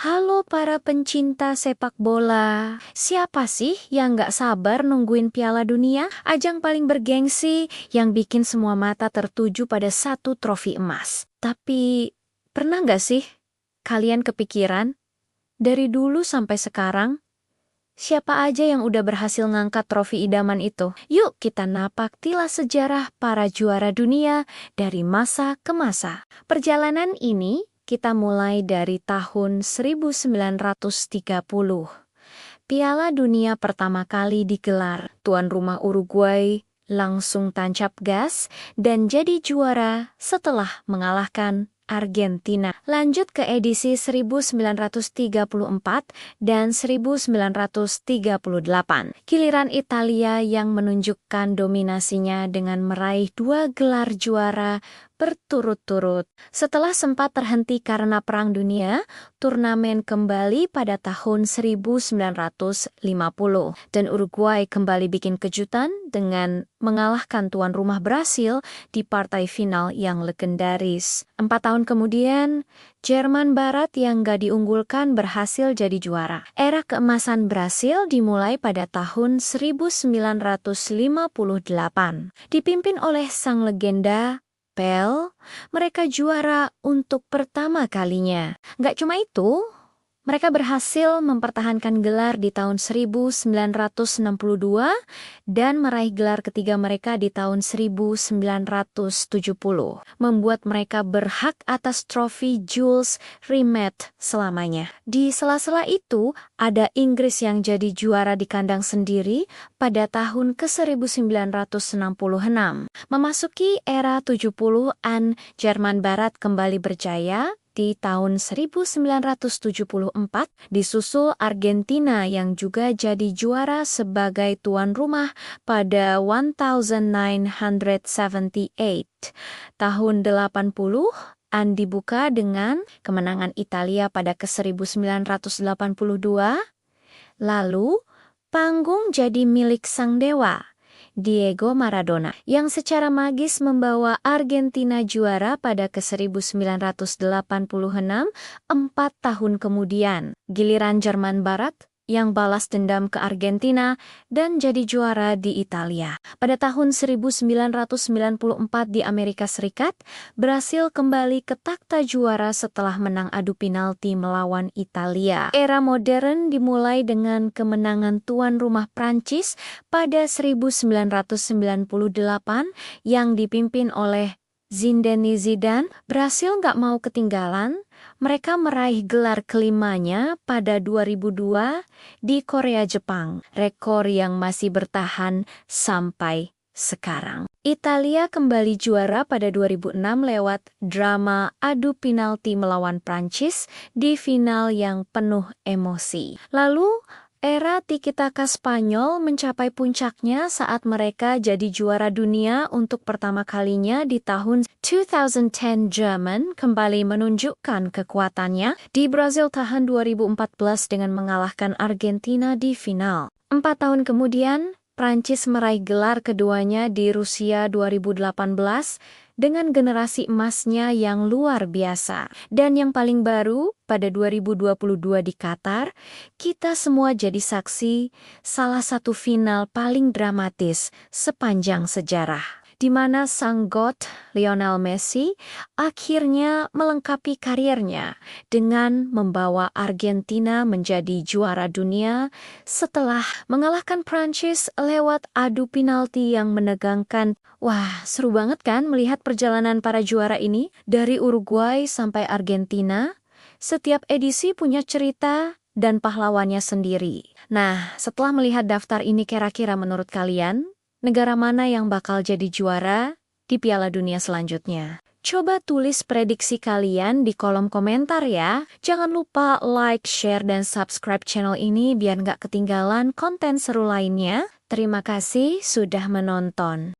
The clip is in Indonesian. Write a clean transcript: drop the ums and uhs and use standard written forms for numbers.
Halo para pencinta sepak bola. Siapa sih yang gak sabar nungguin Piala Dunia? Ajang paling bergengsi yang bikin semua mata tertuju pada satu trofi emas. Tapi, pernah gak sih kalian kepikiran? Dari dulu sampai sekarang, siapa aja yang udah berhasil ngangkat trofi idaman itu? Yuk kita napak tilas sejarah para juara dunia dari masa ke masa. Perjalanan ini kita mulai dari tahun 1930. Piala Dunia pertama kali digelar. Tuan rumah Uruguay langsung tancap gas dan jadi juara setelah mengalahkan Argentina. Lanjut ke edisi 1934 dan 1938. Giliran Italia yang menunjukkan dominasinya dengan meraih 2 gelar juara berturut-turut. Setelah sempat terhenti karena Perang Dunia, turnamen kembali pada tahun 1950 dan Uruguay kembali bikin kejutan dengan mengalahkan tuan rumah Brasil di partai final yang legendaris. 4 tahun kemudian, Jerman Barat yang gak diunggulkan berhasil jadi juara. Era keemasan Brasil dimulai pada tahun 1958. Dipimpin oleh sang legenda Pelé, mereka juara untuk pertama kalinya. Gak cuma itu, mereka berhasil mempertahankan gelar di tahun 1962 dan meraih gelar ketiga mereka di tahun 1970, membuat mereka berhak atas trofi Jules Rimet selamanya. Di sela-sela itu, ada Inggris yang jadi juara di kandang sendiri pada tahun ke-1966. Memasuki era 70-an, Jerman Barat kembali berjaya di tahun 1974, disusul Argentina yang juga jadi juara sebagai tuan rumah pada 1978. Tahun 80-an dibuka dengan kemenangan Italia pada ke-1982. Lalu, panggung jadi milik sang dewa, Diego Maradona, yang secara magis membawa Argentina juara pada ke-1986, 4 tahun kemudian. Giliran Jerman Barat yang balas dendam ke Argentina dan jadi juara di Italia. Pada tahun 1994 di Amerika Serikat, Brasil kembali ke takhta juara setelah menang adu penalti melawan Italia. Era modern dimulai dengan kemenangan tuan rumah Prancis pada 1998 yang dipimpin oleh Zinedine Zidane. Brasil nggak mau ketinggalan. Mereka meraih gelar kelimanya pada 2002 di Korea Jepang, rekor yang masih bertahan sampai sekarang. Italia kembali juara pada 2006 lewat drama adu penalti melawan Prancis di final yang penuh emosi. Lalu, era tiki-taka Spanyol mencapai puncaknya saat mereka jadi juara dunia untuk pertama kalinya di tahun 2010. Jerman kembali menunjukkan kekuatannya di Brasil tahun 2014 dengan mengalahkan Argentina di final. 4 tahun kemudian, Prancis meraih gelar keduanya di Rusia 2018 dengan generasi emasnya yang luar biasa. Dan yang paling baru, pada 2022 di Qatar, kita semua jadi saksi salah satu final paling dramatis sepanjang sejarah, di mana sang GOAT Lionel Messi akhirnya melengkapi karirnya dengan membawa Argentina menjadi juara dunia setelah mengalahkan Prancis lewat adu penalti yang menegangkan. Wah, seru banget kan melihat perjalanan para juara ini dari Uruguay sampai Argentina. Setiap edisi punya cerita dan pahlawannya sendiri. Nah, setelah melihat daftar ini, kira-kira menurut kalian, negara mana yang bakal jadi juara di Piala Dunia selanjutnya? Coba tulis prediksi kalian di kolom komentar ya. Jangan lupa like, share, dan subscribe channel ini biar nggak ketinggalan konten seru lainnya. Terima kasih sudah menonton.